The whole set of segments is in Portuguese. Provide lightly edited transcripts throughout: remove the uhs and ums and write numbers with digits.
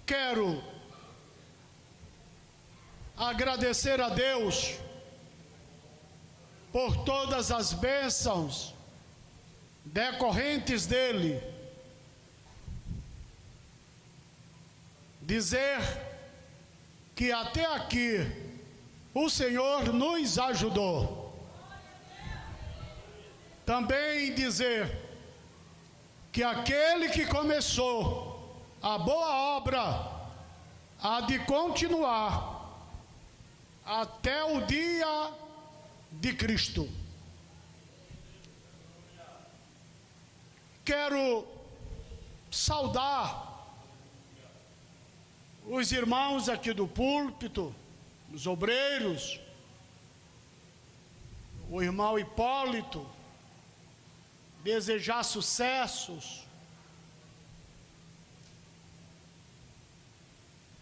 Quero agradecer a Deus por todas as bênçãos decorrentes dele. Dizer que até aqui o Senhor nos ajudou. Também dizer que aquele que começou a boa obra há de continuar até o dia de Cristo. Quero saudar os irmãos aqui do púlpito, os obreiros, o irmão Hipólito, desejar sucessos,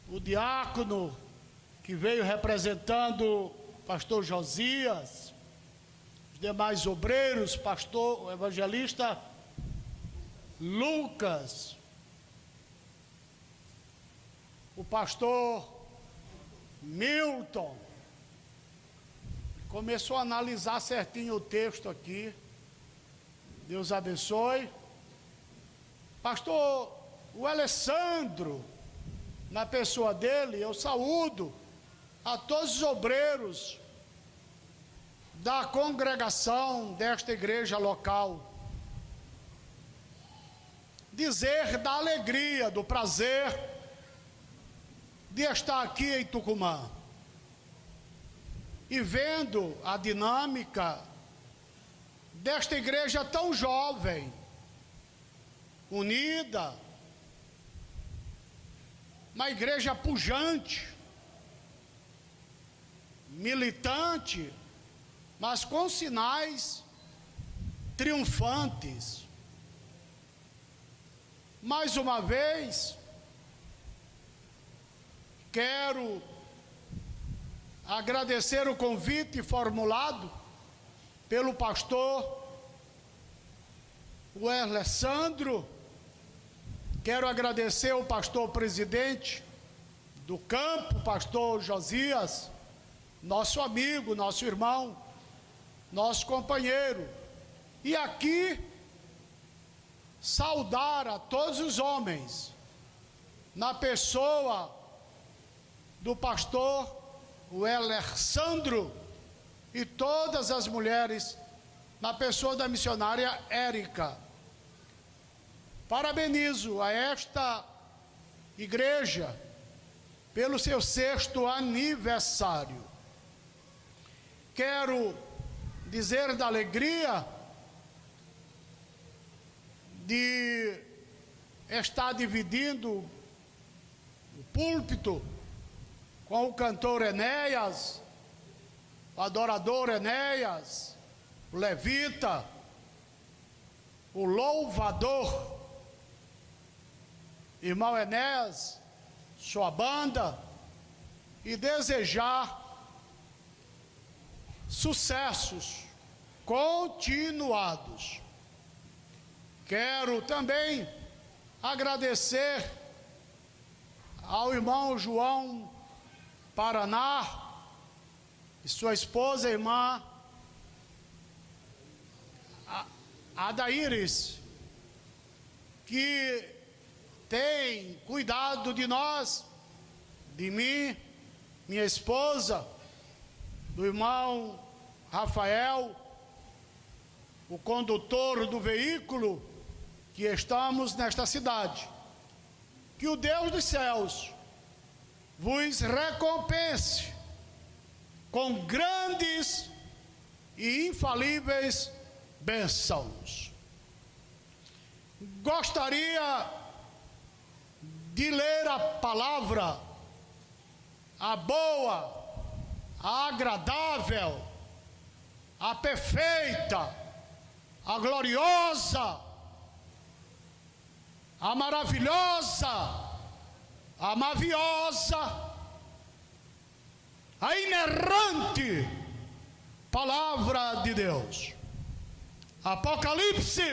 o diácono que veio representando o pastor Josias, os demais obreiros, pastor, o evangelista Lucas, o pastor Milton, começou a analisar certinho o texto aqui. Deus abençoe. Pastor o Alessandro, na pessoa dele, eu saúdo a todos os obreiros da congregação desta igreja local. Dizer da alegria, do prazer de estar aqui em Tucumã e vendo a dinâmica desta igreja tão jovem, unida, uma igreja pujante, militante, mas com sinais triunfantes. Mais uma vez, quero agradecer o convite formulado pelo pastor o Alessandro. Quero agradecer ao pastor presidente do campo, pastor Josias, nosso amigo, nosso irmão, nosso companheiro. E aqui saudar a todos os homens, na pessoa do pastor o Alessandro, e todas as mulheres, na pessoa da missionária Érica. Parabenizo a esta igreja pelo seu 6º aniversário. Quero dizer da alegria de estar dividindo o púlpito com o cantor Enéas, o adorador Enéas, o levita, o louvador, irmão Enéas, sua banda, e desejar sucessos continuados. Quero também agradecer ao irmão João Paraná e sua esposa, irmã Adaíris, que tem cuidado de nós, de mim, minha esposa, do irmão Rafael, o condutor do veículo que estamos nesta cidade. Que o Deus dos céus vos recompense com grandes e infalíveis bênçãos. Gostaria de ler a palavra, a boa, a agradável, a perfeita, a gloriosa, a maravilhosa, a maviosa, a inerrante palavra de Deus. Apocalipse,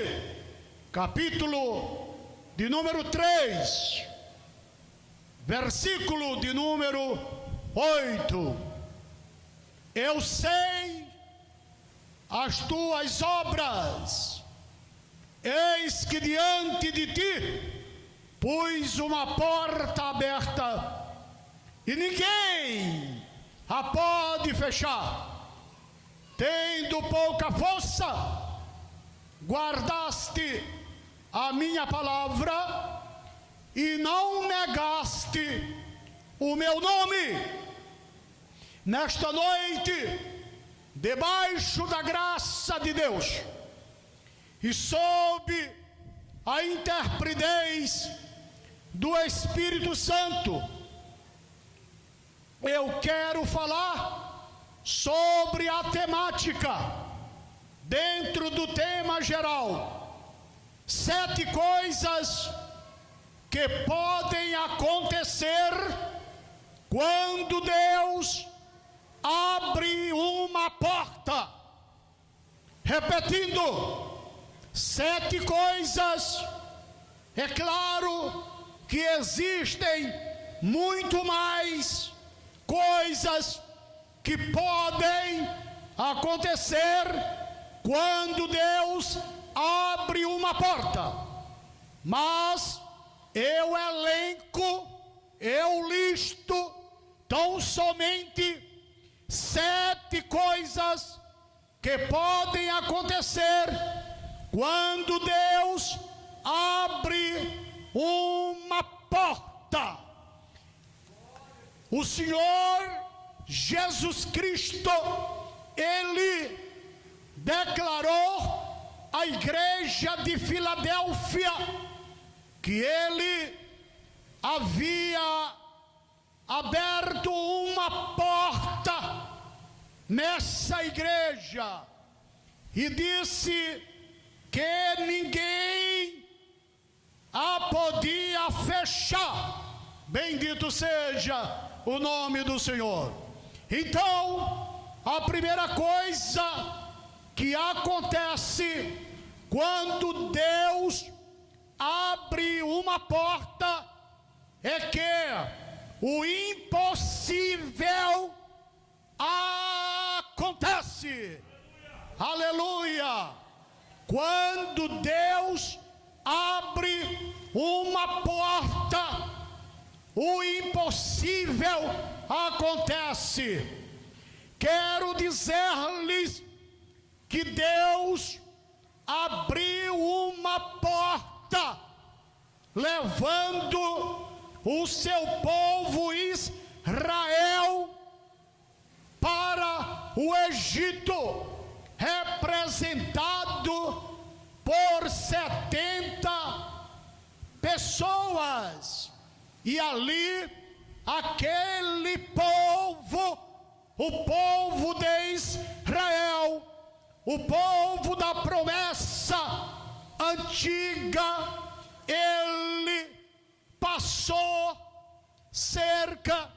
capítulo de número 3, versículo de número 8. Eu sei as tuas obras, eis que diante de ti pus uma porta aberta, e ninguém a pode fechar. Tendo pouca força, guardaste a minha palavra e não negaste o meu nome. Nesta noite, debaixo da graça de Deus e sob a interpretez do Espírito Santo, eu quero falar sobre a temática, dentro do tema geral, 7 coisas que podem acontecer quando Deus abre uma porta. Repetindo, 7 coisas. É claro que existem muito mais coisas que podem acontecer quando Deus abre uma porta, mas eu elenco, eu listo tão somente 7 coisas que podem acontecer quando Deus abre uma porta. O Senhor Jesus Cristo, Ele declarou à igreja de Filadélfia que Ele havia aberto uma porta nessa igreja e disse que ninguém a podia fechar. Bendito seja o nome do Senhor. Então, a primeira coisa que acontece quando Deus abre uma porta é que o impossível acontece. Aleluia! Quando Deus abre uma porta, o impossível acontece. Quero dizer-lhes que Deus abriu uma porta, levando o seu povo Israel para o Egito, representado por 70 pessoas. E ali, aquele povo, o povo de Israel, o povo da promessa antiga, ele passou cerca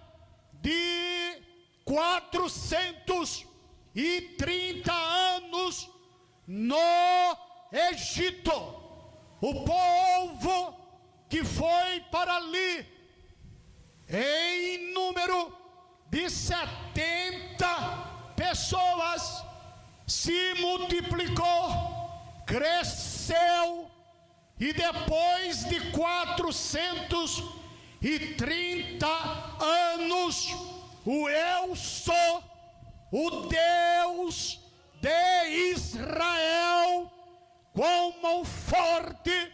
de 430 anos no Egito. O povo que foi para ali, em número de 70 pessoas, se multiplicou, cresceu, e depois de 430 anos, o eu sou, o Deus de Israel, com mão forte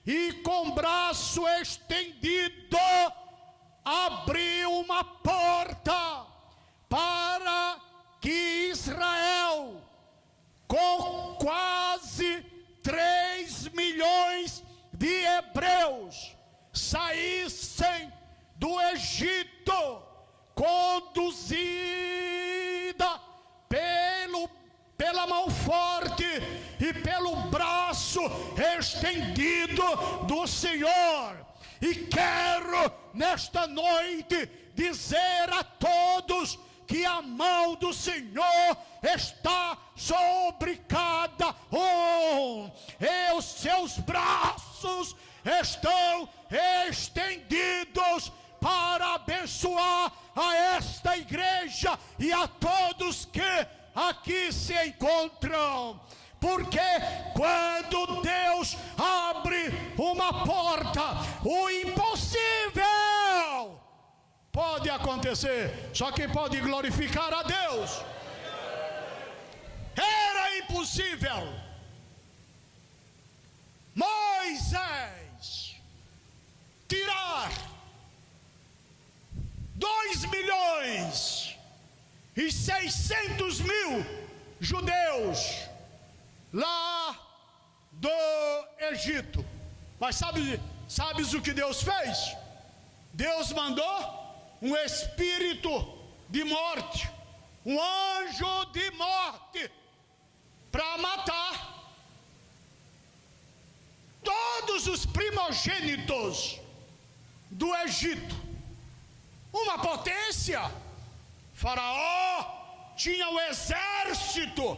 e com braço estendido, abriu uma porta para que Israel, com quase 3 milhões de hebreus, saíssem do Egito, conduzida pela mão forte e pelo braço estendido do Senhor. E quero nesta noite dizer a todos que a mão do Senhor está sobre cada um, e os seus braços estão estendidos para abençoar a esta igreja e a todos que aqui se encontram. Porque quando Deus abre uma porta, o impossível pode acontecer. Só quem pode glorificar a Deus. Era impossível Moisés tirar 2.600.000 judeus lá do Egito. Mas sabes o que Deus fez? Deus mandou um espírito de morte, um anjo de morte, para matar todos os primogênitos do Egito. Uma potência. Faraó tinha um exército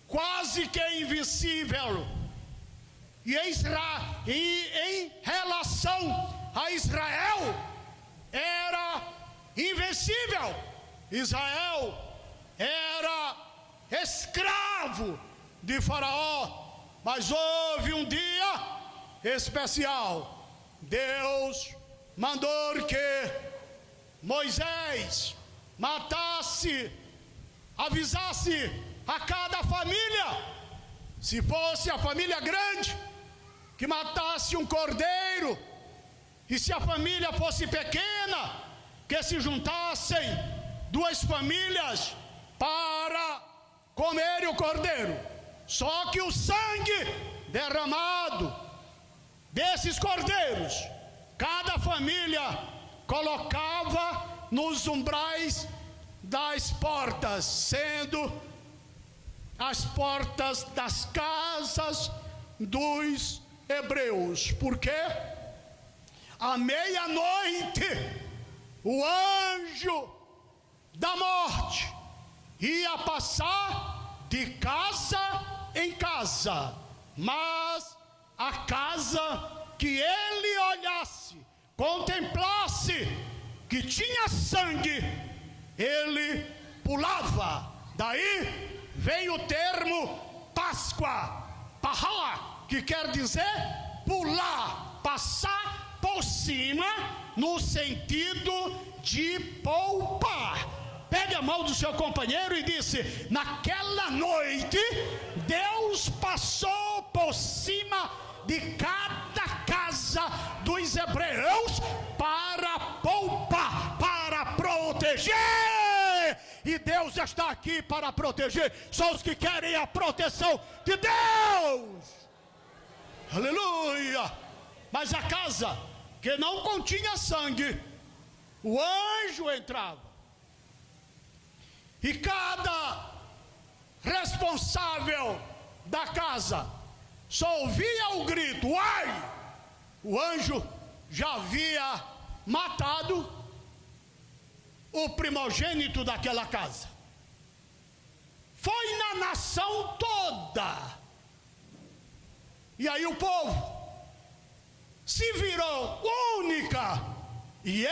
quase que invencível. E em relação a Israel, era invencível. Israel era escravo de Faraó. Mas houve um dia especial. Deus mandou que Moisés avisasse a cada família, se fosse a família grande, que matasse um cordeiro, e se a família fosse pequena, que se juntassem 2 famílias para comerem o cordeiro. Só que o sangue derramado desses cordeiros, cada família colocava nos umbrais das portas, sendo as portas das casas dos hebreus. Porque à meia-noite o anjo da morte ia passar de casa em casa, mas a casa que ele olhasse, contemplasse, que tinha sangue, ele pulava. Daí vem o termo Páscoa, Pahá, que quer dizer pular, passar por cima, no sentido de poupar. Pegue a mão do seu companheiro e disse: naquela noite Deus passou por cima de cada casa dos hebreus para poupar, para proteger. E Deus está aqui para proteger só os que querem a proteção de Deus. Aleluia. Mas a casa que não continha sangue, o anjo entrava, e cada responsável da casa só ouvia o grito: ai! O anjo já havia matado o primogênito daquela casa. Foi na nação toda. E aí o povo se virou única e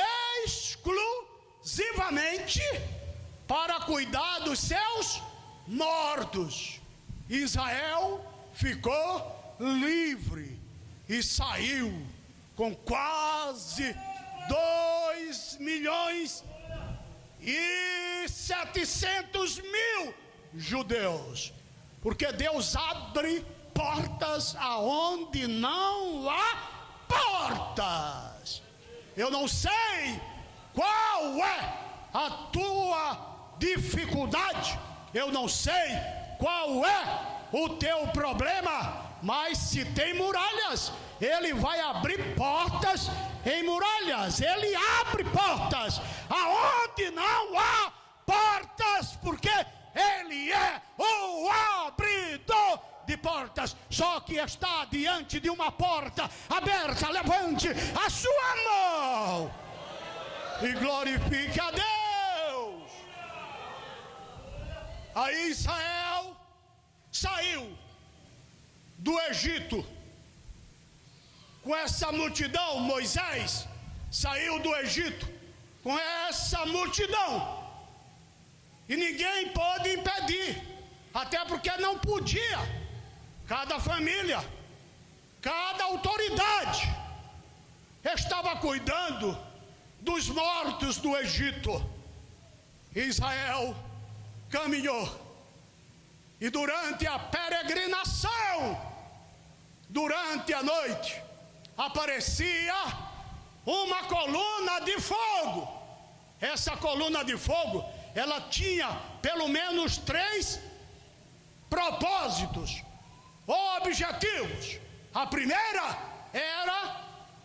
exclusivamente para cuidar dos seus mortos. Israel ficou livre e saiu com quase 2.700.000 judeus, porque Deus abre portas aonde não há portas. Eu não sei qual é a tua dificuldade, eu não sei qual é o teu problema, mas se tem muralhas, Ele vai abrir portas em muralhas. Ele abre portas aonde não há portas, porque Ele é o abridor de portas. Só que está diante de uma porta aberta, levante a sua mão e glorifique a Deus. Aí Israel saiu do Egito com essa multidão. Moisés saiu do Egito com essa multidão. E ninguém pôde impedir, até porque não podia. Cada família, cada autoridade estava cuidando dos mortos do Egito. Israel caminhou, e durante a peregrinação, durante a noite, aparecia uma coluna de fogo. Essa coluna de fogo, ela tinha pelo menos 3 propósitos ou objetivos. A primeira era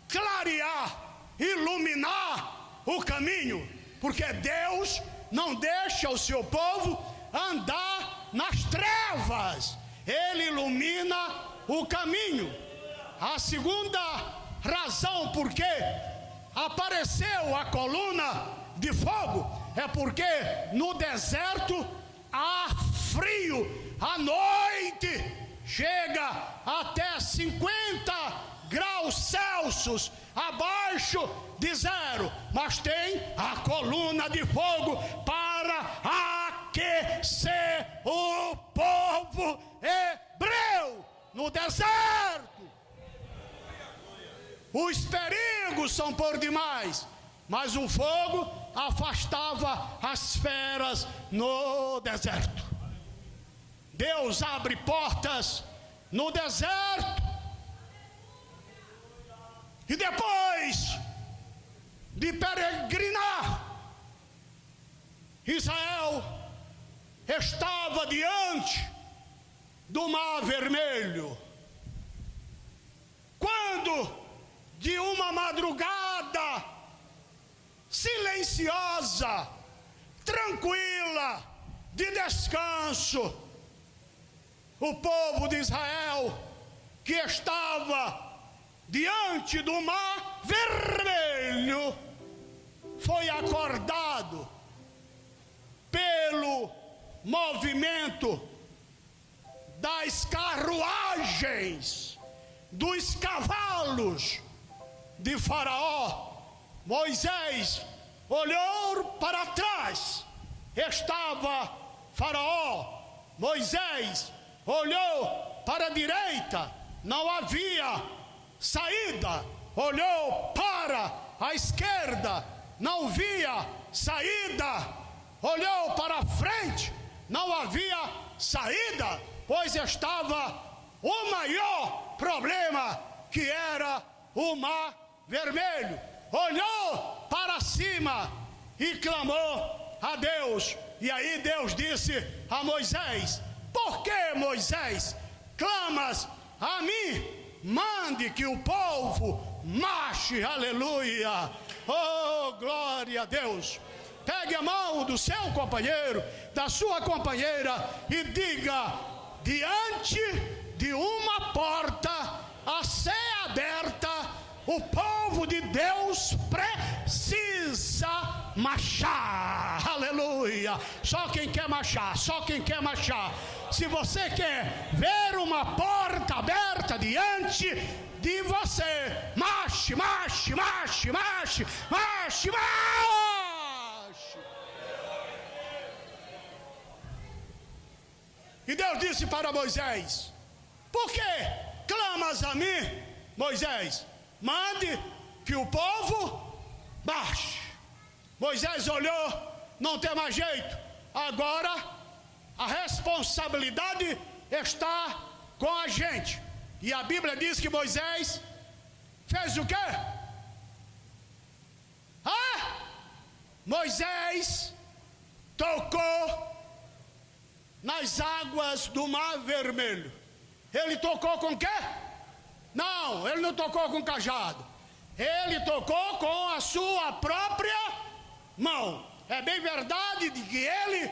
clarear, iluminar o caminho, porque Deus não deixa o seu povo andar nas trevas. Ele ilumina o caminho. A segunda razão por que apareceu a coluna de fogo é porque no deserto há frio. À noite chega até 50 graus Celsius abaixo de zero, mas tem a coluna de fogo para aquecer o povo hebreu no deserto. Os perigos são por demais, mas o fogo afastava as feras no deserto. Deus abre portas no deserto. E depois de peregrinar, Israel estava diante do Mar Vermelho, quando de uma madrugada silenciosa, tranquila, de descanso, o povo de Israel, que estava diante do Mar Vermelho, foi acordado pelo movimento das carruagens, dos cavalos de Faraó. Moisés olhou para trás, estava Faraó. Moisés olhou para a direita, não havia saída. Olhou para a esquerda, não via saída. Olhou para a frente, não havia saída, pois estava o maior problema, que era o Mar Vermelho. Olhou para cima e clamou a Deus. E aí Deus disse a Moisés: por que, Moisés, clamas a mim? Mande que o povo marche. Aleluia. Oh, glória a Deus. Pegue a mão do seu companheiro, da sua companheira, e diga: diante de uma porta a ser aberta, o povo de Deus precisa marchar. Aleluia. Só quem quer marchar, só quem quer marchar. Se você quer ver uma porta aberta diante de você, marche, marche, marche, marche, marche, marche. E Deus disse para Moisés: por que clamas a mim, Moisés? Mande que o povo marche. Moisés olhou, não tem mais jeito. Agora a responsabilidade está com a gente. E a Bíblia diz que Moisés fez o quê? Moisés tocou nas águas do Mar Vermelho. Ele tocou com o quê? Não, ele não tocou com cajado. Ele tocou com a sua própria mão. É bem verdade de que ele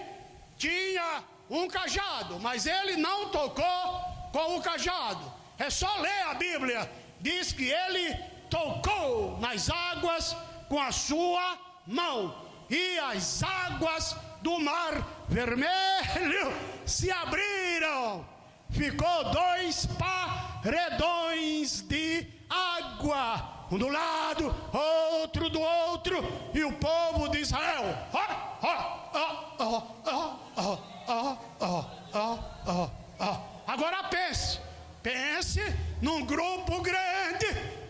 tinha um cajado, mas ele não tocou com o cajado. É só ler a Bíblia. Diz que ele tocou nas águas com a sua mão, e as águas do Mar Vermelho se abriram. Ficou 2 paredões de água um do lado, outro do outro, e o povo de Israel. Agora pense num grupo grande.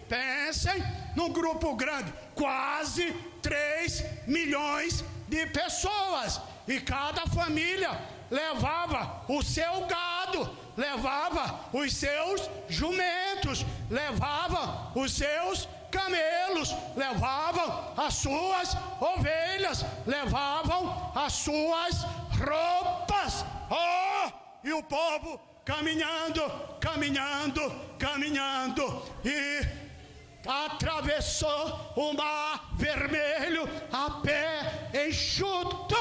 Pensem num grupo grande, quase 3 milhões de pessoas, e cada família levava o seu gado, levava os seus jumentos, levava os seus camelos, levavam as suas ovelhas, levavam as suas roupas. E o povo caminhando, e atravessou o Mar Vermelho a pé enxuto.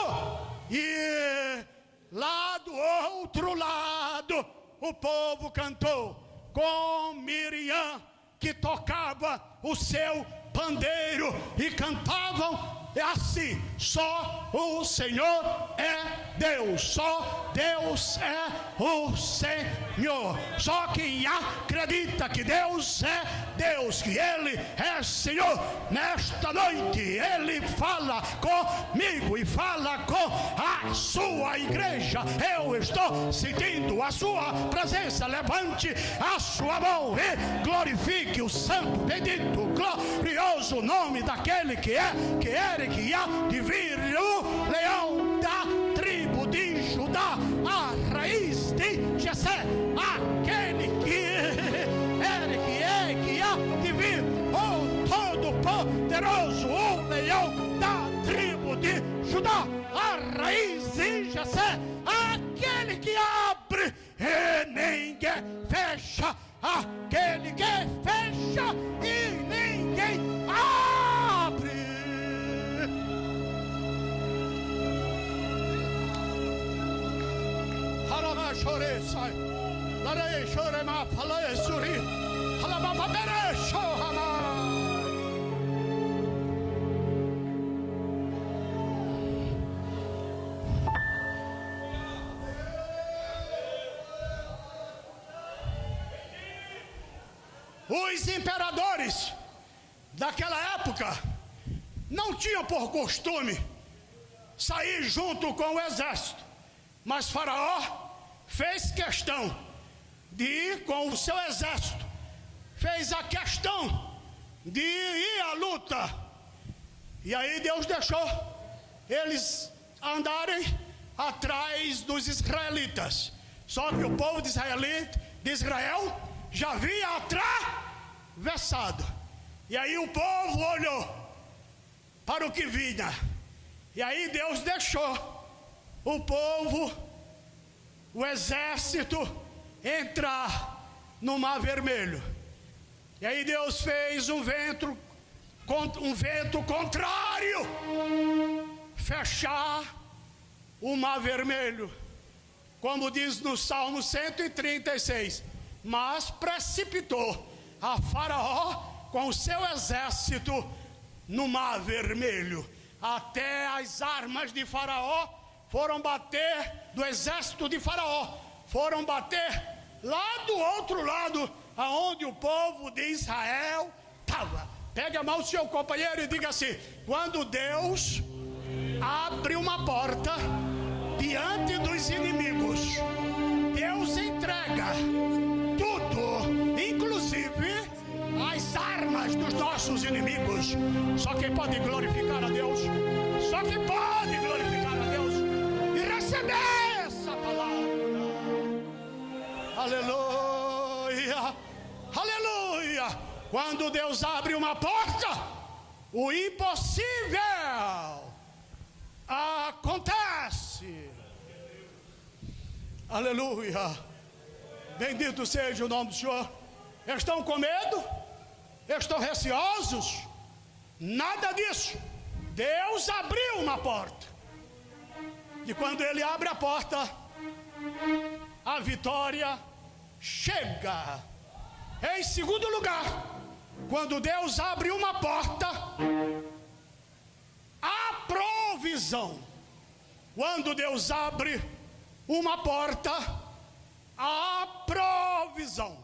E lá do outro lado o povo cantou com Miriam, que tocava o seu pandeiro, e cantavam assim: só o Senhor é Deus, só Deus é o Senhor. Só quem acredita que Deus é Deus, que Ele é Senhor, nesta noite Ele fala comigo e fala com a sua igreja. Eu estou sentindo a sua presença. Levante a sua mão e glorifique o santo, bendito, glorioso nome daquele que é, que era e que há de vir, o leão da tribo de Judá, a raiz de Jessé, aquele que era, que é, que há de vir, o todo-poderoso, o leão da tribo de Judá, a raiz de Jessé, aquele que abre e ninguém fecha, aquele que fecha e ninguém abre. Chore sai, larei chore ma falei suri, halababa bere shohama. Os imperadores daquela época não tinham por costume sair junto com o exército, mas Faraó fez questão de ir com o seu exército, fez a questão de ir à luta. E aí Deus deixou eles andarem atrás dos israelitas. Só que o povo de Israel já havia atravessado. E aí o povo olhou para o que vinha. E aí Deus deixou o povo, o exército, entrar no Mar Vermelho. E aí Deus fez um vento contrário fechar o Mar Vermelho, como diz no Salmo 136. Mas precipitou a Faraó com o seu exército no Mar Vermelho. Até as armas de Faraó foram bater, do exército de Faraó, foram bater lá do outro lado, aonde o povo de Israel estava. Pegue a mão do seu companheiro e diga assim: quando Deus abre uma porta diante dos inimigos, Deus entrega tudo, inclusive as armas dos nossos inimigos. Só quem pode glorificar a Deus, só quem pode glorificar a Deus e receber essa palavra. Aleluia, aleluia. Quando Deus abre uma porta, o impossível acontece. Aleluia. Bendito seja o nome do Senhor. Estão com medo? Estão receosos? Nada disso. Deus abriu uma porta. E quando Ele abre a porta, a vitória chega. Em segundo lugar, quando Deus abre uma porta, a provisão. Quando Deus abre uma porta, a provisão.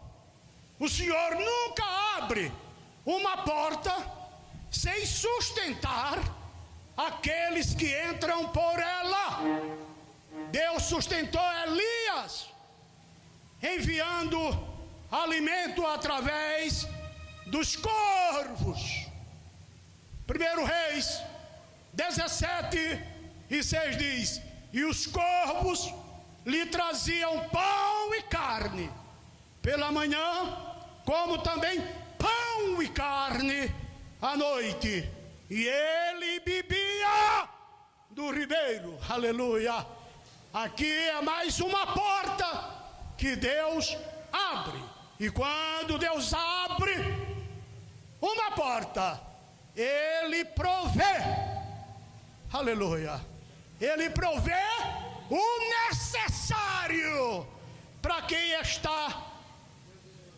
O Senhor nunca abre uma porta sem sustentar aqueles que entram por ela. Deus sustentou Elias, enviando alimento através dos corvos. 1 Reis 17:6 diz: e os corvos lhe traziam pão e carne pela manhã, como também pão e carne à noite, e ele bebia do ribeiro. Aleluia! Aqui é mais uma porta que Deus abre, e quando Deus abre uma porta, Ele provê. Aleluia! Ele provê o necessário para quem está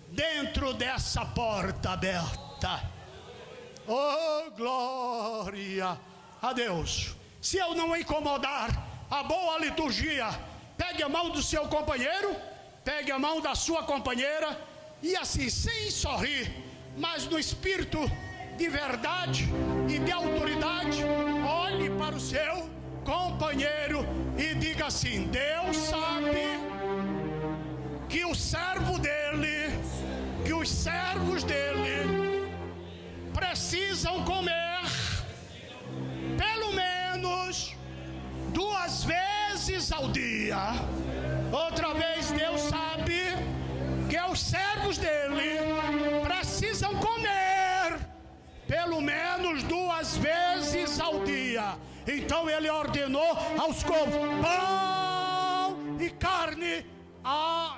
dentro dessa porta aberta. Oh, glória a Deus! Se eu não incomodar a boa liturgia, pegue a mão do seu companheiro, pegue a mão da sua companheira, e assim, sem sorrir, mas no espírito de verdade e de autoridade, olhe para o seu companheiro e diga assim: Deus sabe que o servo dele, que os servos dele precisam comer pelo menos 2 vezes ao dia. Outra vez, Deus sabe que os servos dele precisam comer pelo menos 2 vezes ao dia. Então ele ordenou aos corvos pão e carne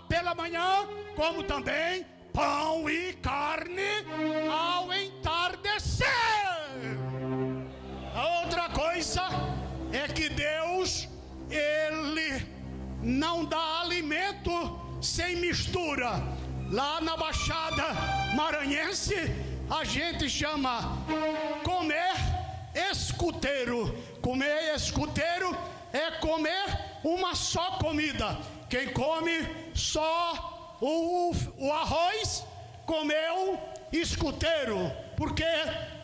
pela manhã, como também pão e carne ao entardecer. A outra coisa é que Deus, Ele não dá alimento sem mistura. Lá na Baixada Maranhense, a gente chama comer escuteiro. Comer escuteiro é comer uma só comida. Quem come só o arroz, comeu escuteiro, porque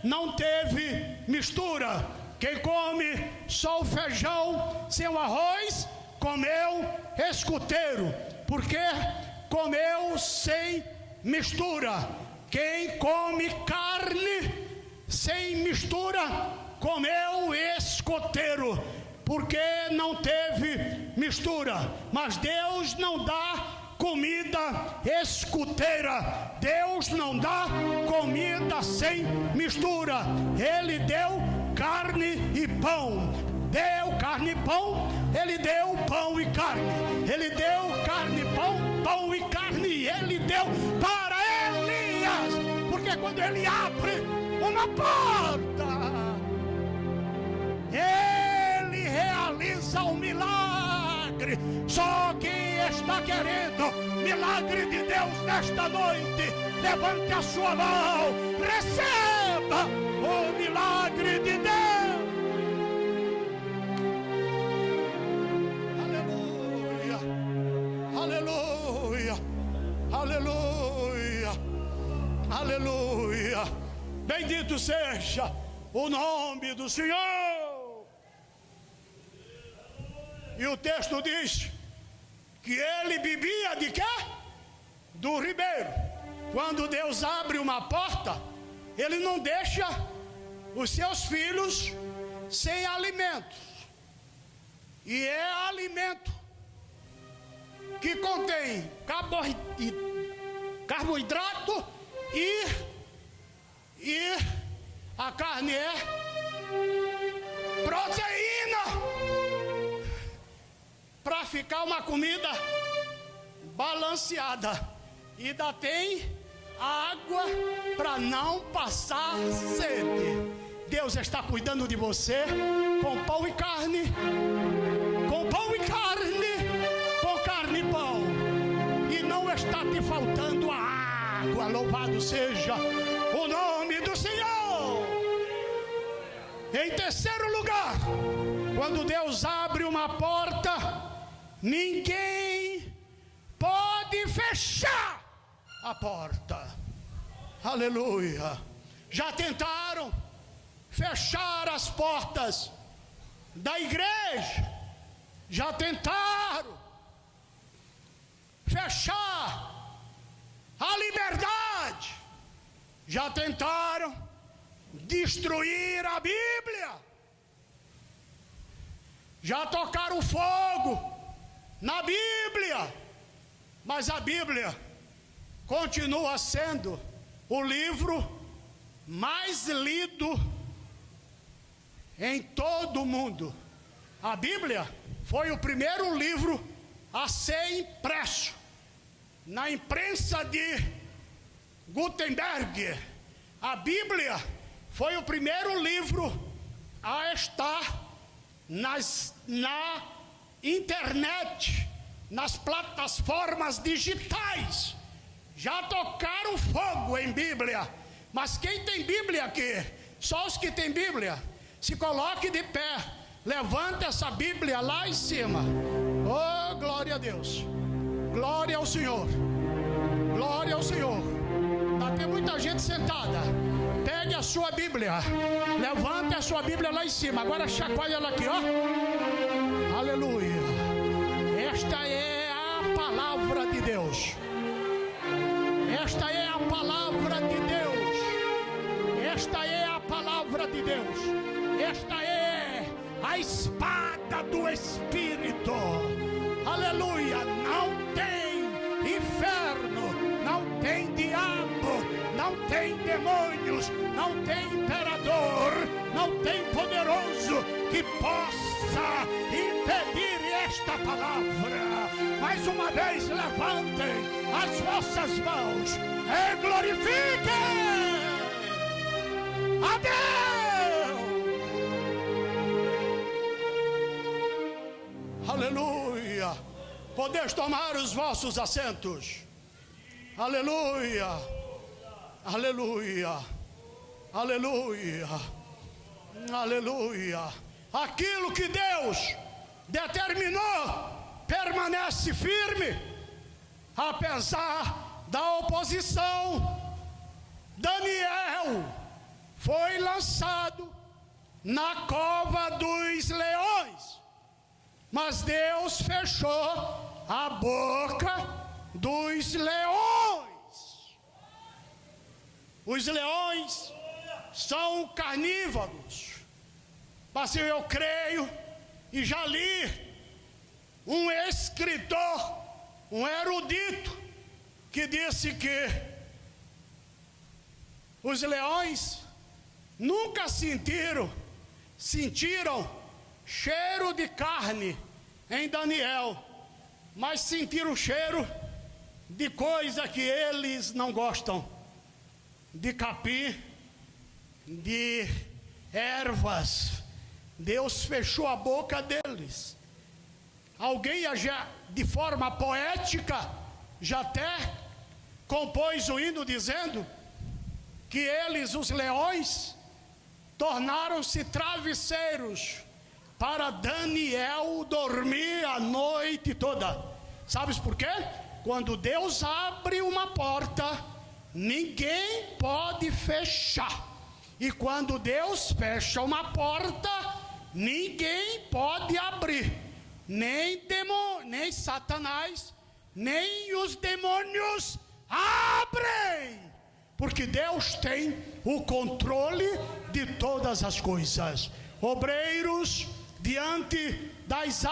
não teve mistura. Quem come só o feijão sem o arroz, comeu escuteiro, porque comeu sem mistura. Quem come carne sem mistura, comeu escoteiro, porque não teve mistura. Mas Deus não dá comida escuteira, Deus não dá comida sem mistura. Ele deu carne e pão, deu carne e pão, ele deu pão e carne, ele deu carne e pão, pão e carne, e ele deu para Elias, porque quando ele abre uma porta, ele realiza um milagre. Só quem está querendo milagre de Deus nesta noite, levante a sua mão, receba o milagre de Deus. Aleluia, aleluia, aleluia, aleluia. Bendito seja o nome do Senhor. E o texto diz que ele bebia de quê? Do ribeiro. Quando Deus abre uma porta, ele não deixa os seus filhos sem alimentos. E é alimento que contém carboidrato e a carne é proteína, para ficar uma comida balanceada. E ainda tem água para não passar sede. Deus está cuidando de você com pão e carne, com pão e carne, com carne e pão, e não está te faltando a água. Louvado seja o nome do Senhor. Em terceiro lugar, quando Deus abre uma porta, ninguém pode fechar a porta. Aleluia. já tentaram fechar as portas da igreja, já tentaram fechar a liberdade, já tentaram destruir a Bíblia, já tocaram fogo na Bíblia, mas a Bíblia continua sendo o livro mais lido em todo o mundo. A Bíblia foi o primeiro livro a ser impresso na imprensa de Gutenberg. A Bíblia foi o primeiro livro a estar na internet, nas plataformas digitais. Já tocaram fogo em Bíblia, mas quem tem Bíblia aqui? Só os que têm Bíblia. Se coloque de pé, levante essa Bíblia lá em cima. Oh, glória a Deus, glória ao Senhor, glória ao Senhor. Tem muita gente sentada. Pegue a sua Bíblia, levante a sua Bíblia lá em cima. Agora chacoalha ela aqui, ó. Aleluia. Esta é a palavra de Deus. Esta é a palavra de Deus. Esta é a palavra de Deus. Esta é a espada do Espírito. Aleluia. Não tem inferno, não tem diabo, não tem demônios, não tem imperador, não tem poderoso que possa impedir esta palavra. Mais uma vez, levantem as vossas mãos e glorifiquem a Deus. Aleluia. Podeis tomar os vossos assentos. Aleluia. Aleluia. Aleluia. Aleluia. Aquilo que Deus determinou permanece firme, apesar da oposição. Daniel foi lançado na cova dos leões, mas Deus fechou a boca dos leões. Os leões são carnívoros, mas eu creio e já li um escritor, um erudito, que disse que os leões nunca sentiram cheiro de carne em Daniel, mas sentiram cheiro de coisa que eles não gostam, de capim, de ervas. Deus fechou a boca deles. Alguém já, de forma poética, já até compôs o hino dizendo que eles, os leões, tornaram-se travesseiros para Daniel dormir a noite toda. Sabes por quê? Quando Deus abre uma porta, ninguém pode fechar. E quando Deus fecha uma porta, ninguém pode abrir. Nem Satanás, nem os demônios abrem, porque Deus tem o controle de todas as coisas. Obreiros, diante das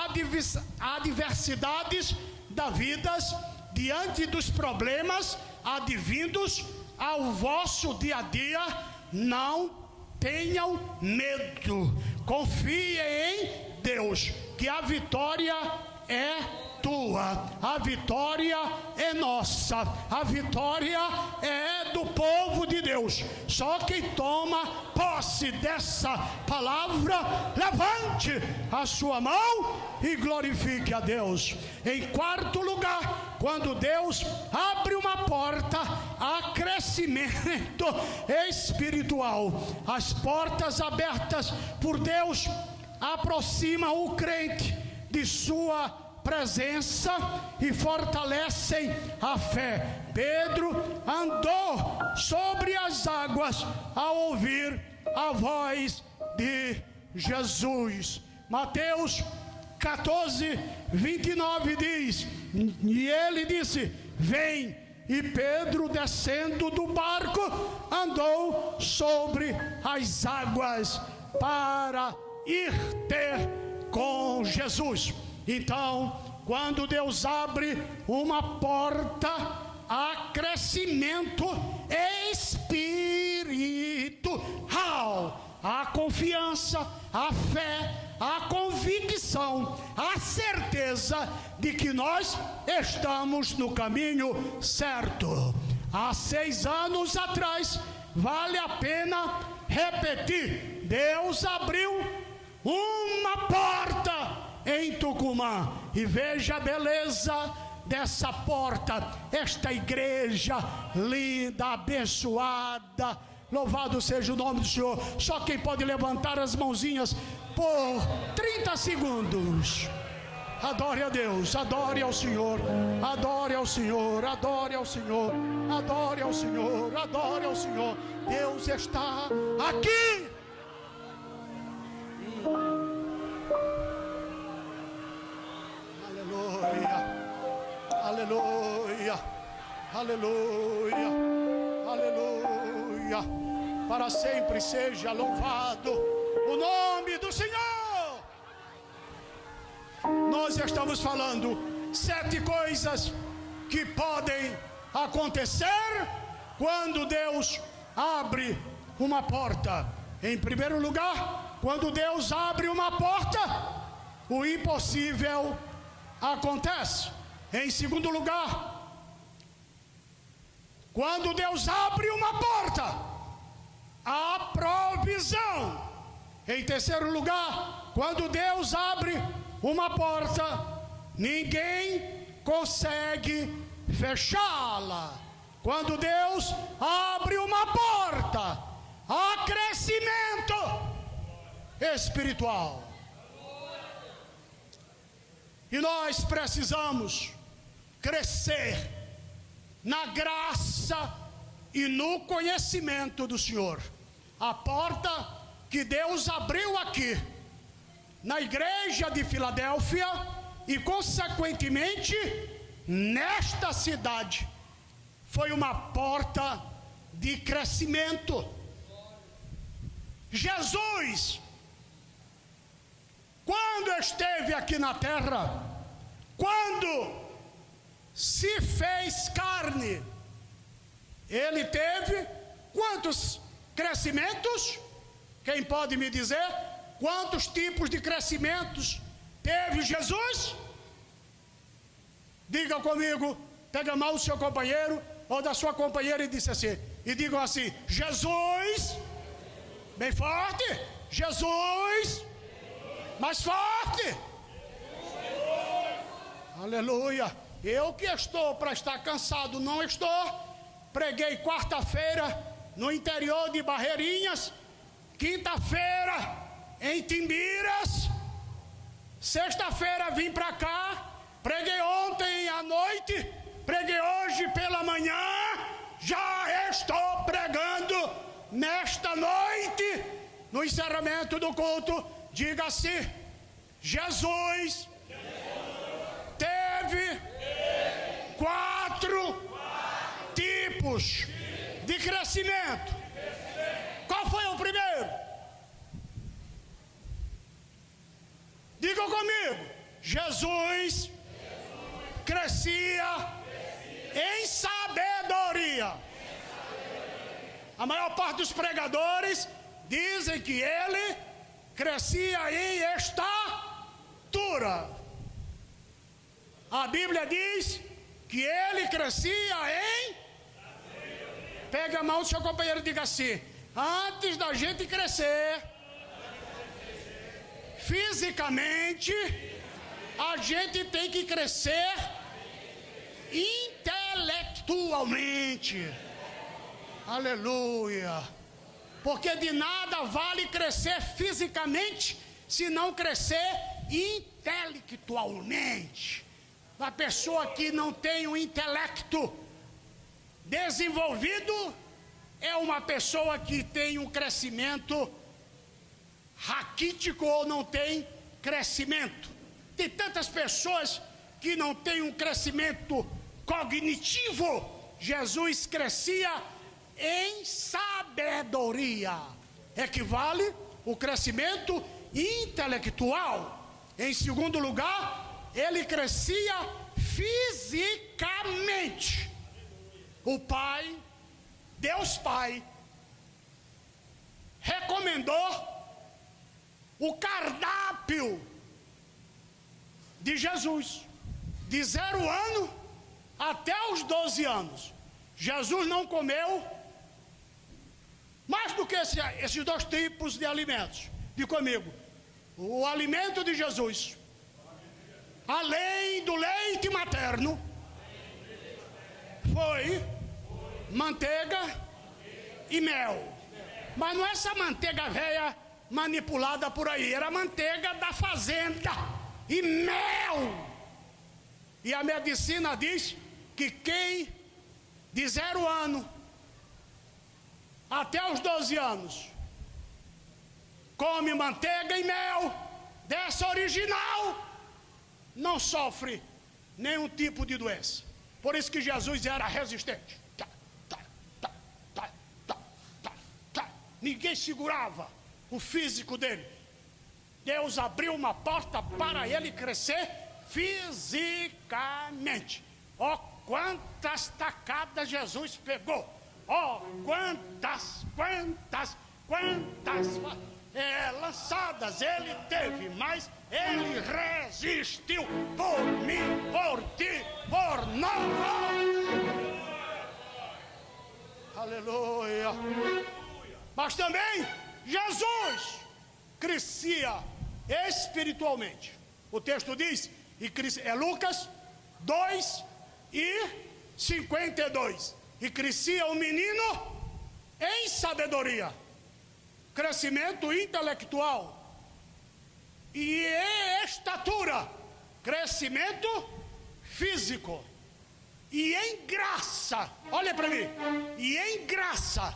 adversidades da vida, diante dos problemas advindos ao vosso dia a dia, não tenham medo, confiem em Deus, que a vitória é tua, a vitória é nossa, a vitória é do povo de Deus. Só quem toma posse dessa palavra, levante a sua mão e glorifique a Deus. Em quarto lugar, quando Deus abre uma porta, há crescimento espiritual. As portas abertas por Deus aproximam o crente de sua presença e fortalecem a fé. Pedro andou sobre as águas ao ouvir a voz de Jesus. Mateus 14, 29 diz: e ele disse: vem. E Pedro, descendo do barco, andou sobre as águas para ir ter com Jesus. Então, quando Deus abre uma porta, há crescimento espiritual, há confiança, há fé, há convicção, há certeza de que nós estamos no caminho certo. Há 6 anos atrás, vale a pena repetir, Deus abriu uma porta em Tucumã, e veja a beleza dessa porta, esta igreja linda, abençoada. Louvado seja o nome do Senhor. Só quem pode levantar as mãozinhas por 30 segundos. Adore a Deus, adore ao Senhor, adore ao Senhor, adore ao Senhor, adore ao Senhor, adore ao Senhor. Deus está aqui. Aleluia, aleluia, aleluia. Para sempre seja louvado o nome do Senhor. Nós estamos falando 7 coisas que podem acontecer quando Deus abre uma porta. Em primeiro lugar, quando Deus abre uma porta, o impossível acontece. Em segundo lugar, quando Deus abre uma porta, há provisão. Em terceiro lugar, quando Deus abre uma porta, ninguém consegue fechá-la. Quando Deus abre uma porta, há crescimento espiritual. E nós precisamos crescer na graça e no conhecimento do Senhor. A porta que Deus abriu aqui na igreja de Filadélfia e consequentemente nesta cidade foi uma porta de crescimento. Jesus, quando esteve aqui na terra, quando se fez carne, ele teve quantos crescimentos? Quem pode me dizer quantos tipos de crescimentos teve Jesus? Diga comigo, pega a mão do seu companheiro ou da sua companheira e disse assim, e digam assim: Jesus, bem forte, Jesus, mais forte, aleluia. Eu que estou para estar cansado, não estou. Preguei quarta-feira no interior de Barreirinhas, quinta-feira em Timbiras, sexta-feira vim para cá, preguei ontem à noite, preguei hoje pela manhã, já estou pregando nesta noite, no encerramento do culto. Diga-se, Jesus teve 4 tipos de crescimento. Qual foi o primeiro? Diga comigo. Jesus crescia em sabedoria. A maior parte dos pregadores dizem que ele crescia em estatura. A Bíblia diz que ele crescia em... Pega a mão do seu companheiro e diga assim: antes da gente crescer fisicamente, a gente tem que crescer intelectualmente. Aleluia. Porque de nada vale crescer fisicamente se não crescer intelectualmente. A pessoa que não tem o intelecto Desenvolvido é uma pessoa que tem um crescimento raquítico ou não tem crescimento. Tem tantas pessoas que não têm um crescimento cognitivo. Jesus crescia em sabedoria. Equivale o crescimento intelectual. Em segundo lugar, ele crescia fisicamente. O Pai, Deus Pai, recomendou o cardápio de Jesus, de 0 ano até os 12 anos. Jesus não comeu mais do que esses 2 tipos de alimentos. Diga comigo, o alimento de Jesus, além do leite materno, foi manteiga e mel. Mas não é essa manteiga velha manipulada por aí, era manteiga da fazenda e mel. E a medicina diz que quem de 0 ano até os 12 anos come manteiga e mel dessa original, não sofre nenhum tipo de doença. Por isso que Jesus era resistente. Ninguém segurava o físico dele. Deus abriu uma porta para ele crescer fisicamente. Ó, quantas tacadas Jesus pegou! Ó, quantas lançadas ele teve, mas ele resistiu por mim, por ti, por nós. Aleluia. Mas também Jesus crescia espiritualmente. O texto diz, é Lucas 2:52. E crescia o menino em sabedoria, crescimento intelectual e em estatura, crescimento físico e em graça. Olha para mim, e em graça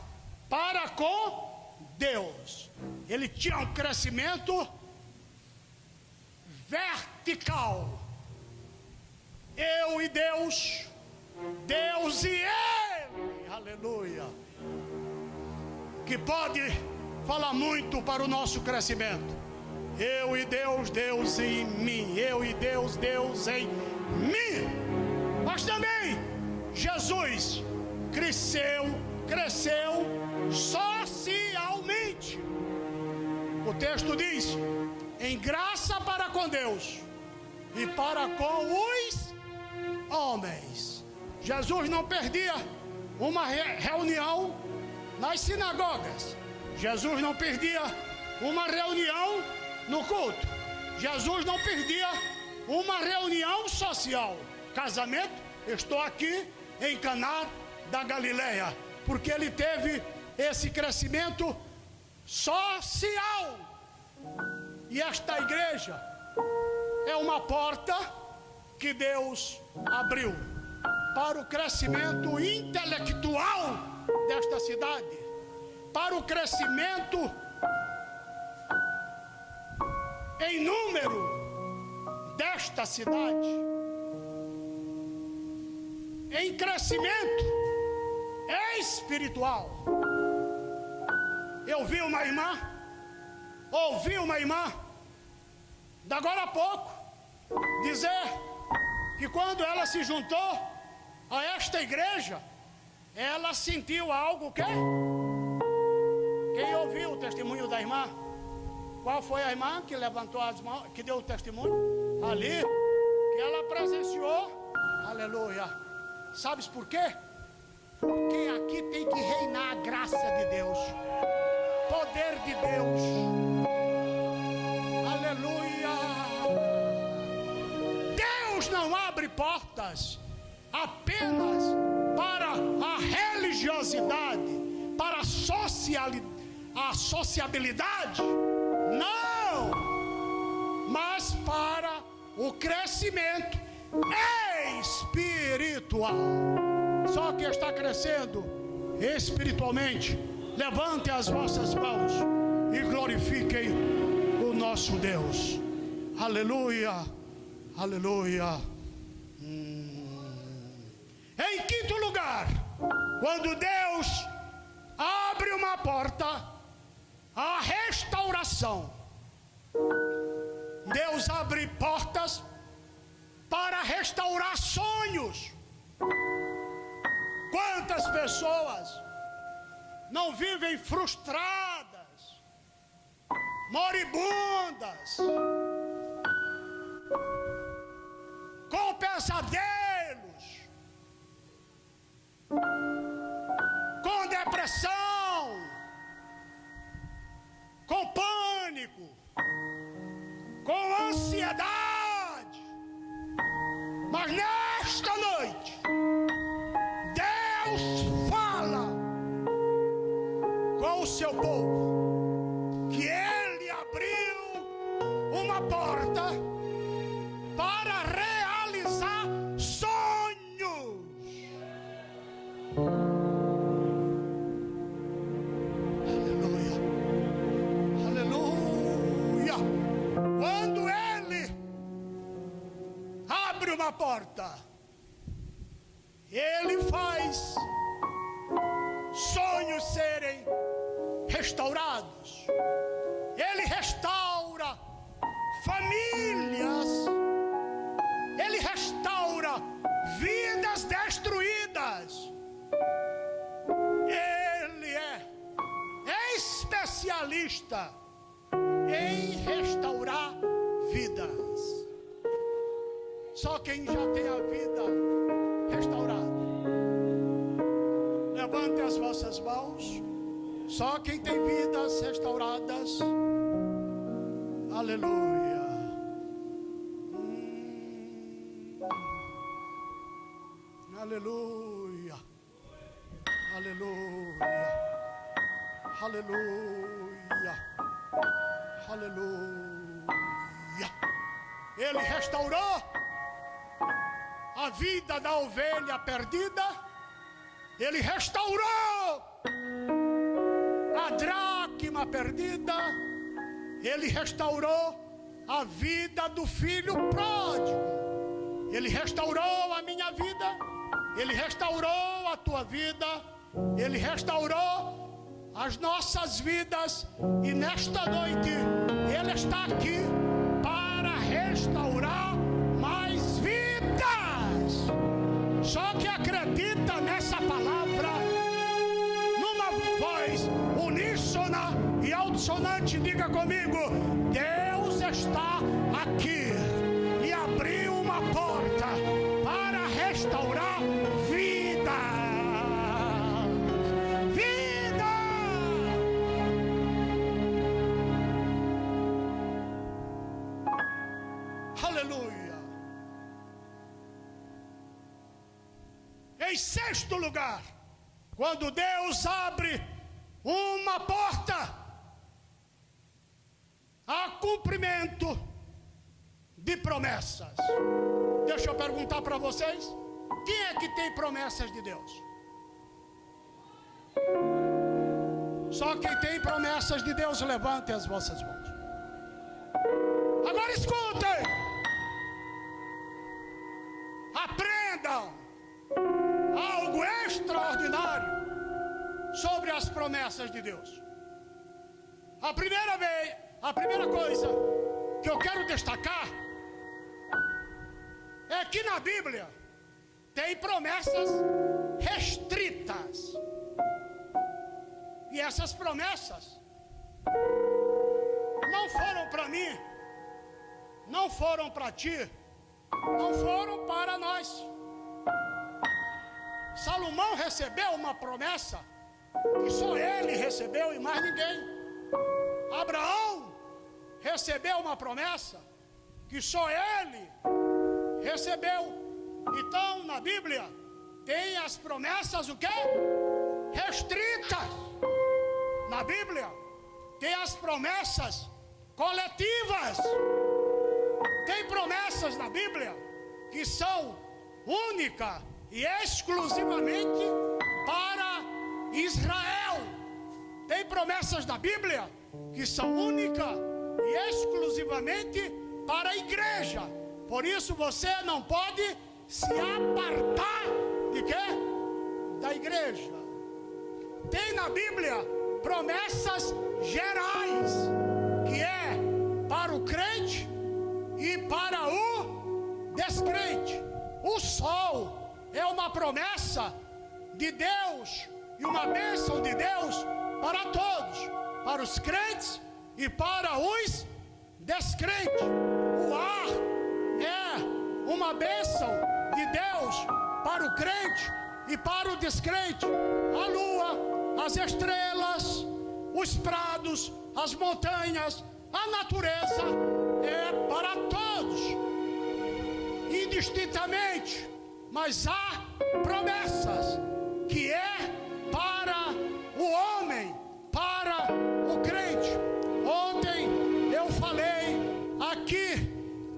para com Deus. Ele tinha um crescimento vertical. Eu e Deus, Deus e Ele, aleluia, que pode falar muito para o nosso crescimento. Eu e Deus, Deus em mim. Eu e Deus, Deus em mim. Mas também Jesus cresceu socialmente. O texto diz, em graça para com Deus e para com os homens. Jesus não perdia uma reunião nas sinagogas. Jesus não perdia uma reunião no culto. Jesus não perdia uma reunião social. Casamento, estou aqui em Caná da Galileia, porque ele teve esse crescimento social. E esta igreja é uma porta que Deus abriu para o crescimento intelectual desta cidade, para o crescimento em número desta cidade, em crescimento espiritual. Eu ouvi uma irmã, de agora a pouco, dizer que quando ela se juntou a esta igreja, ela sentiu algo que... Quem ouviu o testemunho da irmã? Qual foi a irmã que levantou as mãos, que deu o testemunho? Ali, que ela presenciou, aleluia. Sabes por quê? Porque aqui tem que reinar a graça de Deus, poder de Deus, aleluia. Deus não abre portas apenas para a religiosidade, para a sociabilidade, não, mas para o crescimento espiritual. Só quem está crescendo espiritualmente, levante as vossas mãos e glorifiquem o nosso Deus. Aleluia, aleluia. Em quinto lugar, quando Deus abre uma porta, a restauração. Deus abre portas para restaurar sonhos. Quantas pessoas não vivem frustradas, moribundas, com pesadelos, com depressão, com pânico, com ansiedade. Mas nesta noite, Deus fala com o seu povo que Ele abriu uma porta para realizar sonhos. Aleluia, aleluia. Quando Ele abre uma porta, Ele faz sonhos serem restaurados. Ele restaura famílias. Ele restaura vidas destruídas. Ele é especialista em restaurar vidas. Só quem já tem a vida restaurada, levante as vossas mãos. Só quem tem vidas restauradas. Aleluia. Aleluia. Aleluia. Aleluia. Aleluia. Ele restaurou a vida da ovelha perdida. Ele restaurou a dracma perdida. Ele restaurou a vida do filho pródigo. Ele restaurou a minha vida. Ele restaurou a tua vida. Ele restaurou as nossas vidas. E nesta noite Ele está aqui para restaurar mais vidas. Só que acredita nessa palavra, numa voz uníssona e altissonante, diga comigo: Deus está aqui e abriu uma porta para restaurar vida. Vida! Aleluia! Em sexto lugar, quando Deus abre uma porta, há cumprimento de promessas. Deixa eu perguntar para vocês: quem é que tem promessas de Deus? Só quem tem promessas de Deus, levante as vossas mãos. Agora escutem, aprendam algo extraordinário sobre as promessas de Deus. A primeira coisa que eu quero destacar é que na Bíblia tem promessas restritas. E essas promessas não foram para mim, não foram para ti, não foram para nós. Salomão recebeu uma promessa que só ele recebeu e mais ninguém. Abraão recebeu uma promessa que só ele recebeu. Então na Bíblia tem as promessas o quê? Restritas. Na Bíblia tem as promessas coletivas. Tem promessas na Bíblia que são únicas e exclusivamente para Israel. Tem promessas da Bíblia que são únicas e exclusivamente para a igreja. Por isso você não pode se apartar de quê? Da igreja. Tem na Bíblia promessas gerais, que é para o crente e para o descrente. O sol é uma promessa de Deus e uma bênção de Deus para todos, para os crentes e para os descrentes. O ar é uma bênção de Deus para o crente e para o descrente. A lua, as estrelas, os prados, as montanhas, a natureza é para todos, indistintamente. Mas há promessas que é para o homem, para o crente. Ontem eu falei aqui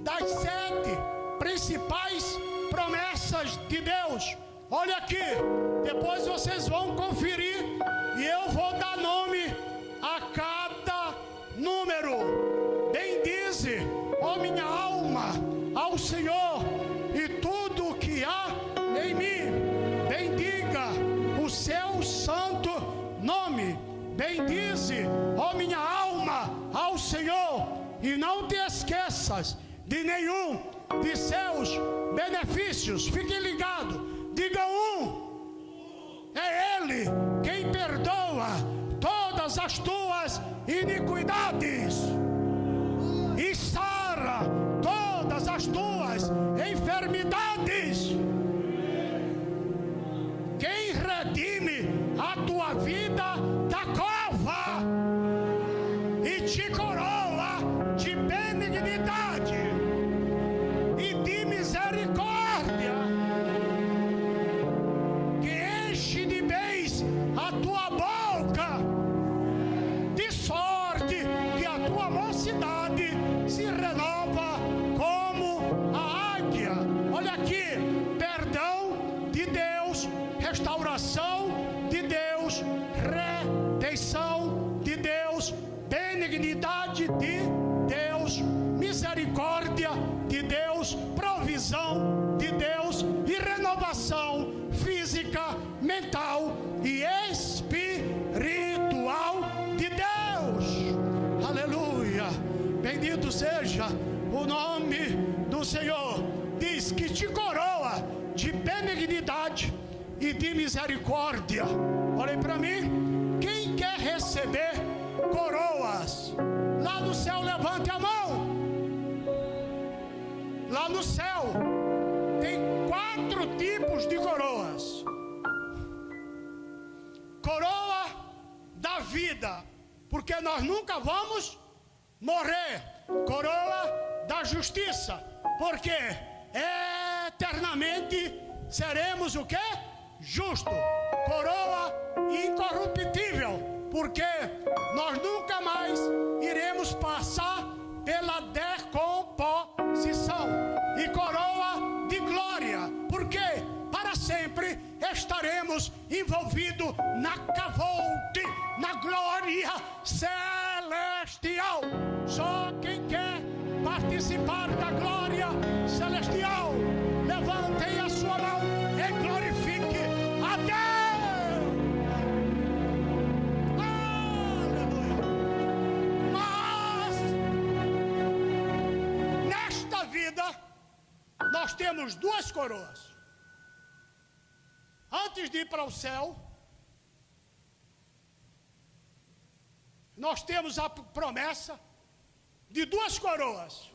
das 7 principais promessas de Deus. Olha aqui, depois vocês vão conferir e eu vou dar nome a cada número. Bendize, ó minha alma, ao Senhor, e tudo o que há em mim. Bendiga o seu santo nome. Bendize, ó minha alma, ao Senhor, e não te esqueças de nenhum de seus benefícios. Fique ligado. Diga é Ele quem perdoa todas as tuas iniquidades e sara todas as tuas enfermidades. Quem redime a tua vida da cova e te coroa de benignidade e de misericórdia, que enche de bens a tua boca, de sorte que a tua mocidade se renova como a águia. Olha aqui, perdão de Deus, restauração de Deus, redenção de Deus, benignidade de Deus, misericórdia de Deus, provisão de Deus e renovação física, mental e espiritual de Deus. Aleluia! Bendito seja o nome do Senhor. Diz que te coroa de benignidade e de misericórdia. Olhem para mim, quem quer receber coroas? Lá no céu, levante a mão. Lá no céu tem 4 tipos de coroas. Coroa da vida, porque nós nunca vamos morrer. Coroa da justiça, porque eternamente seremos o quê? Justo. Coroa incorruptível, porque nós nunca mais iremos passar pela decomposição. E coroa de glória, porque para sempre estaremos envolvidos na cavolte, na glória celestial. Só quem quer participar da glória celestial, levantem a sua mão e glorifique a Deus. Aleluia. Mas nesta vida nós temos 2 coroas. Antes de ir para o céu, nós temos a promessa de 2 coroas.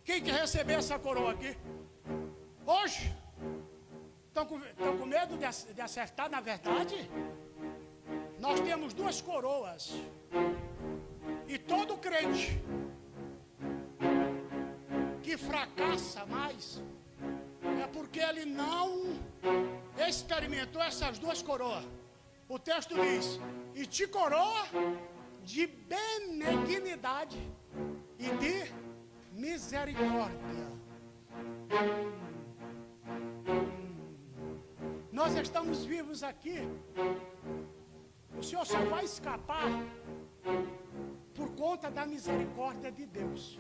Quem quer receber essa coroa aqui? Hoje? Estão com medo de acertar na verdade? Nós temos 2 coroas. E todo crente que fracassa mais é porque ele não experimentou essas 2 coroas. O texto diz: e te coroa de benignidade e de misericórdia. estamos vivos aqui, o Senhor só vai escapar por conta da misericórdia de Deus.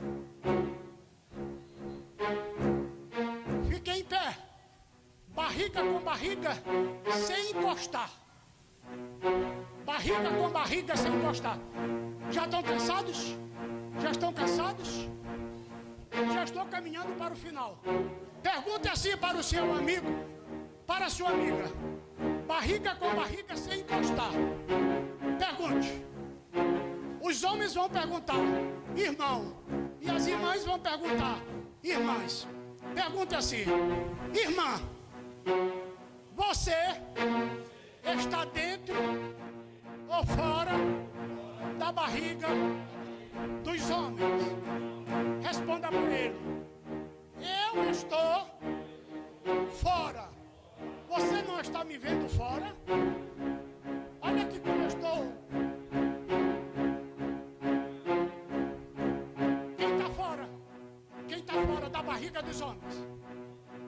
Fique em pé, barriga com barriga, sem encostar. Barriga com barriga, sem encostar. Já estão cansados? Já estão cansados? Já estou caminhando para o final. Pergunte assim para o seu amigo, para a sua amiga. Barriga com barriga, sem encostar. Pergunte. Os homens vão perguntar, irmão. E as irmãs vão perguntar, irmãs. Pergunte assim, irmã, você está dentro ou fora da barriga dos homens? Responda para ele. Eu estou fora. Você não está me vendo fora? Olha aqui como eu estou. Quem está fora? Quem está fora da barriga dos homens?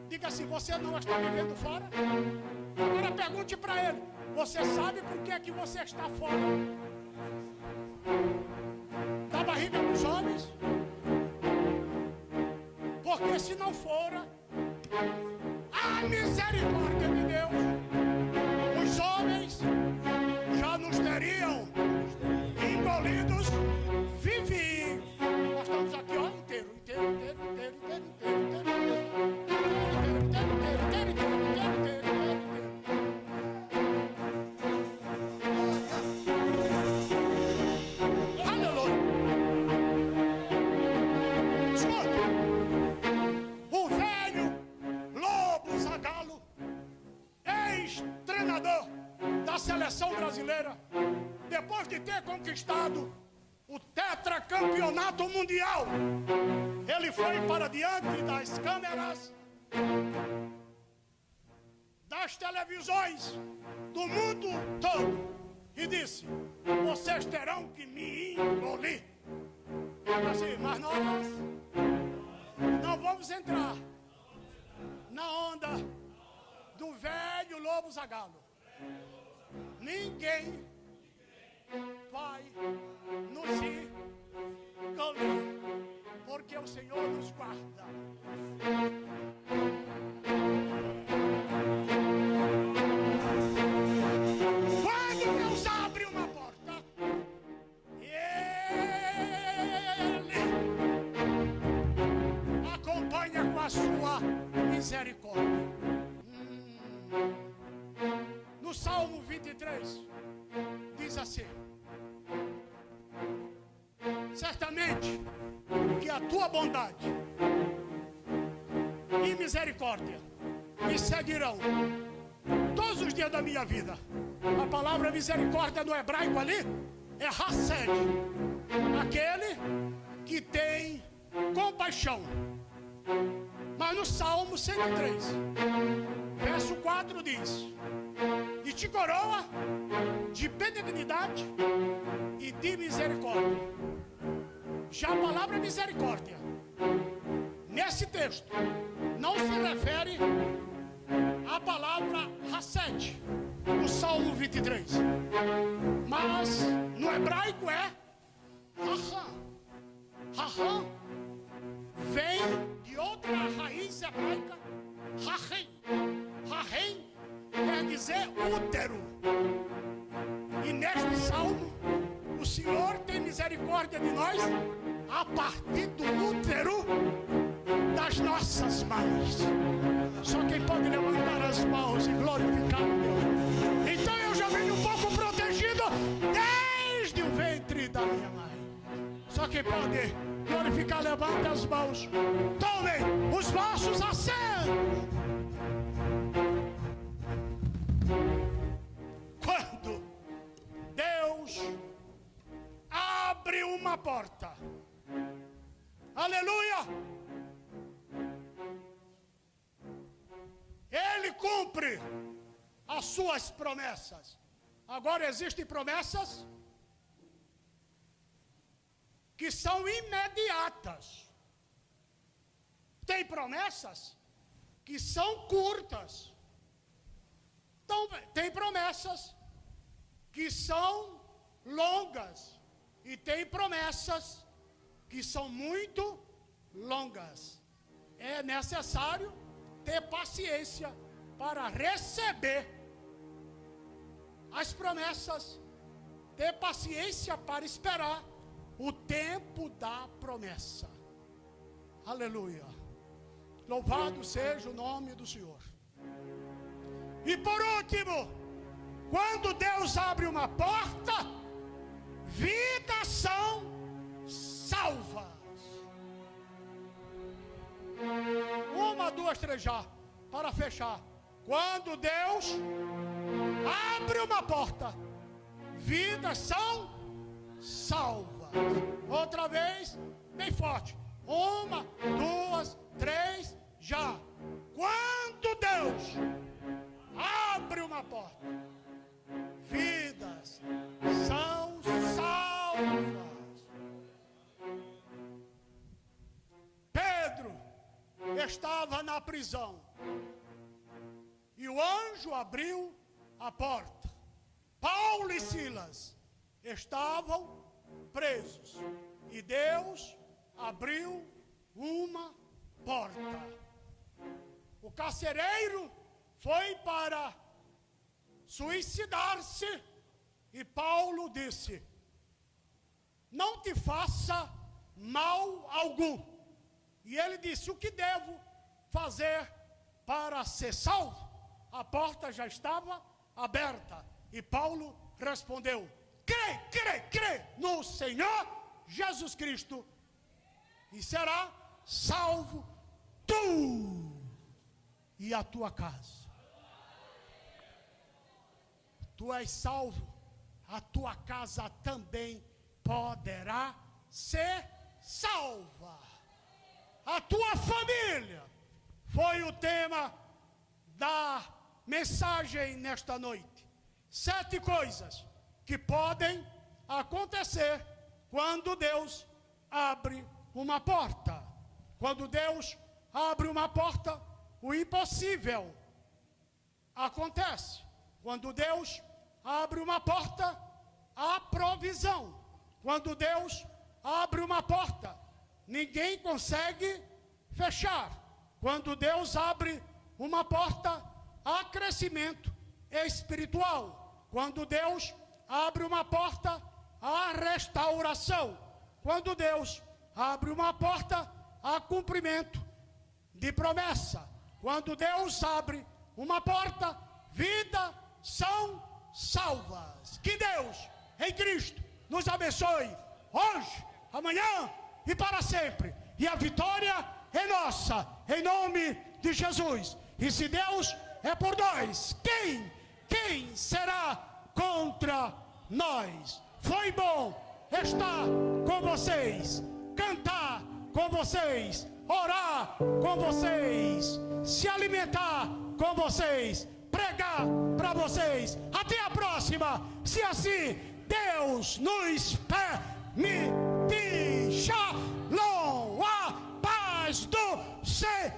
Diga assim, você não está me vendo fora? Agora pergunte para ele. Você sabe por que é que você está fora da barriga dos homens? Porque se não fora a misericórdia de Deus, os homens já nos teriam engolidos vivinhos. Nós estamos aqui, ó, inteiro. Seleção brasileira, depois de ter conquistado o tetracampeonato mundial, ele foi para diante das câmeras, das televisões do mundo todo e disse: vocês terão que me engolir. Assim, mas nós não vamos entrar na onda do velho lobo zagalo. Ninguém vai nos engolir, porque o Senhor nos guarda. Quando Deus abre uma porta, Ele acompanha com a sua misericórdia. No Salmo 23, diz assim: certamente que a tua bondade e misericórdia me seguirão todos os dias da minha vida. A palavra misericórdia no hebraico ali é Hesed, aquele que tem compaixão. Mas no Salmo 103, verso 4 diz: e te coroa de benignidade e de misericórdia. Já a palavra misericórdia, nesse texto, não se refere à palavra Hesed, no Salmo 23. Mas no hebraico é Raham. Raham vem de outra raiz hebraica, Rahem. Rahem quer dizer útero. E neste salmo, o Senhor tem misericórdia de nós a partir do útero das nossas mãos. Só quem pode levantar as mãos e glorificar a Deus. Então eu já venho um pouco protegido desde o ventre da minha mãe. Só quem pode glorificar, levanta as mãos. Tomem os vossos assentos. Quando Deus abre uma porta, aleluia, Ele cumpre as suas promessas. Agora existem promessas que são imediatas. Tem promessas que são curtas. Então, tem promessas que são longas e tem promessas que são muito longas. É necessário ter paciência para receber as promessas, ter paciência para esperar o tempo da promessa. Aleluia. Louvado seja o nome do Senhor. E por último, quando Deus abre uma porta, vidas são salvas. 1, 2, 3 já, para fechar. Quando Deus abre uma porta, vidas são salvas. Outra vez, bem forte. 1, 2, 3 já. Quando Deus abre uma porta, vidas são salvas. Pedro estava na prisão e o anjo abriu a porta. Paulo e Silas estavam presos e Deus abriu uma porta. O carcereiro foi para suicidar-se e Paulo disse: não te faça mal algum. E ele disse: o que devo fazer para ser salvo? A porta já estava aberta e Paulo respondeu: crê no Senhor Jesus Cristo e será salvo tu e a tua casa. Tu és salvo, a tua casa também poderá ser salva. A tua família foi o tema da mensagem nesta noite. 7 coisas que podem acontecer quando Deus abre uma porta. Quando Deus abre uma porta, o impossível acontece. Quando Deus abre uma porta, há provisão. Quando Deus abre uma porta, ninguém consegue fechar. Quando Deus abre uma porta, há crescimento espiritual. Quando Deus abre uma porta, há restauração. Quando Deus abre uma porta, há cumprimento de promessa. Quando Deus abre uma porta, vidas são salvas. Que Deus, em Cristo, nos abençoe hoje, amanhã e para sempre. E a vitória é nossa, em nome de Jesus. E se Deus é por nós, quem será contra nós? Foi bom estar com vocês, cantar com vocês, orar com vocês, se alimentar com vocês, pregar para vocês. Até a próxima, se assim Deus nos permitir. Shalom, a paz do Senhor.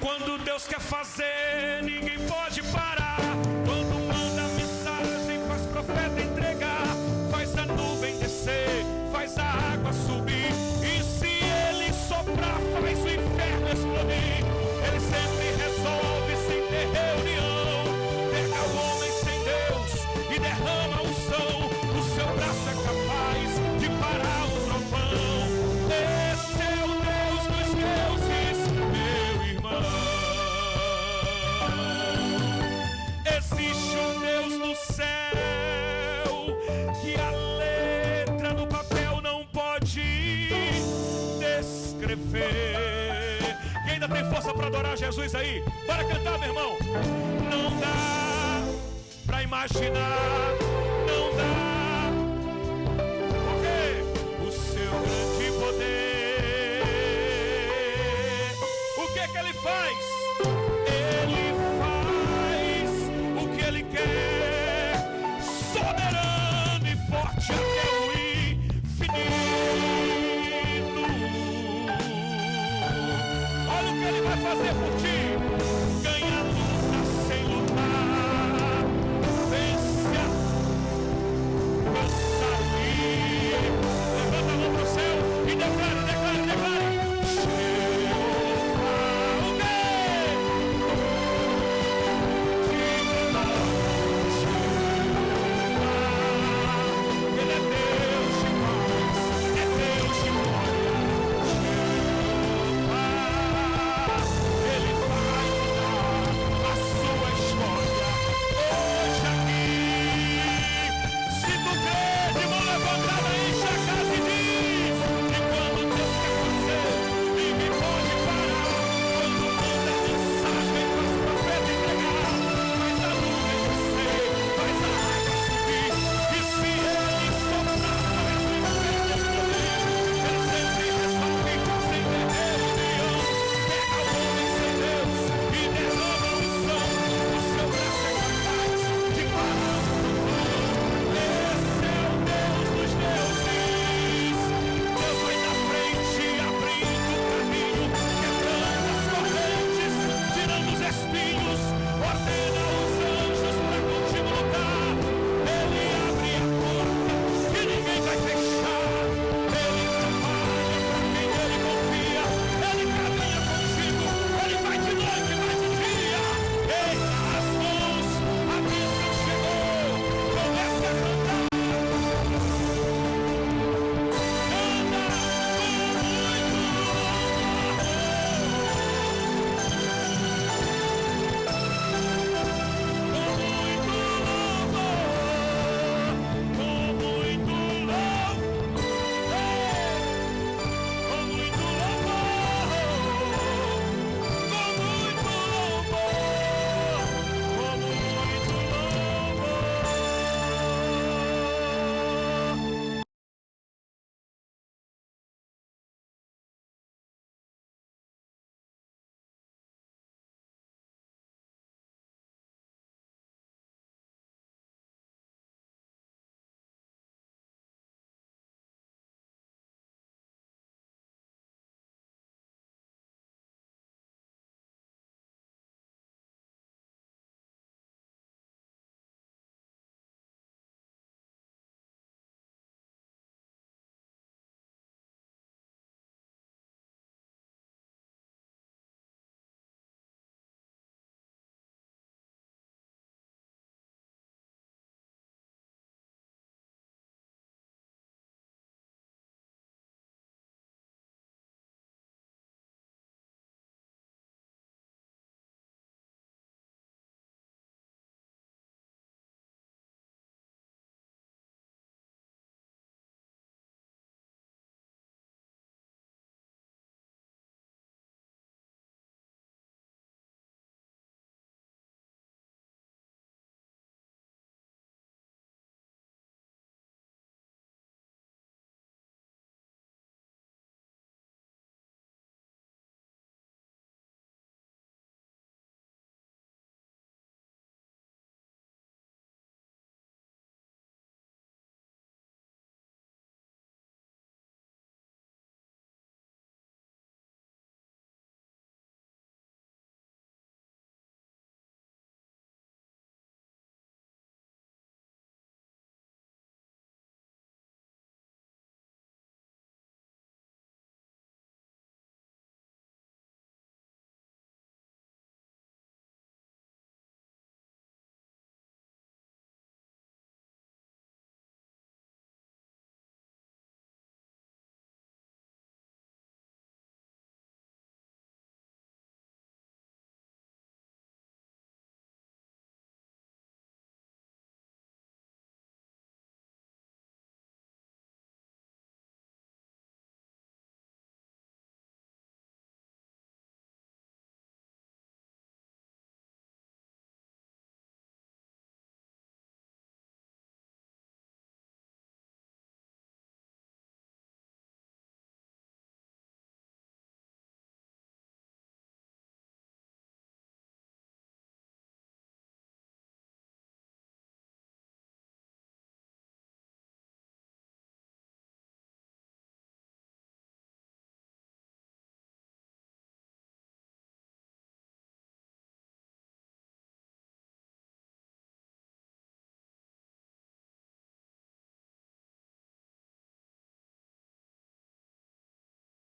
Quando Deus quer fazer, ninguém pode parar. Quando manda mensagem, faz profeta entregar, faz a nuvem descer, faz a água subir. E se Ele soprar, faz o inferno explodir. Ele sempre resolve sem ter reunião. Pega o homem sem Deus e derrama unção. O seu braço é capaz de parar o trovão. Esse é o Deus dos deuses, meu irmão. Existe um Deus no céu que a letra no papel não pode descrever. Quem ainda tem força para adorar Jesus aí? Bora cantar, meu irmão. Não dá para imaginar, não dá